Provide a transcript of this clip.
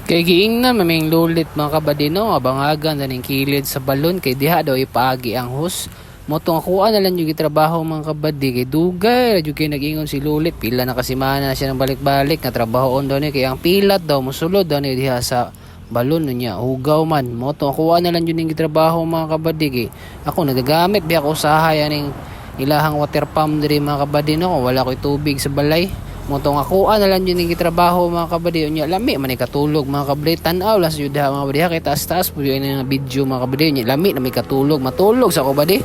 Kay giingnan maming lulit mga kabadino, abangagan na ning kilid sa balon kay diha daw ipaagi ang hus. Motong akuan na lang yung trabaho mga kabadi kay dugay, radyo kay nag-ingon si lulit, pila na kasimana na siya ng balik-balik na trabahoon daw ni kay ang pilat daw musulod daw ni diha sa balon niya hugaw man. Motong akuan na lang yung trabaho mga kabadi kay ako nagagamit biya ko usahay aning ilahang water pump diri mga kabadino kung wala ko'y tubig sa balay. Motong ako na lang yun yung trabaho mga kabady nya lami man katulog mga kabady tan-aw las jud mga kabady kay taas-taas po yung video mga kabady nya lami na may katulog matulog sa kabady.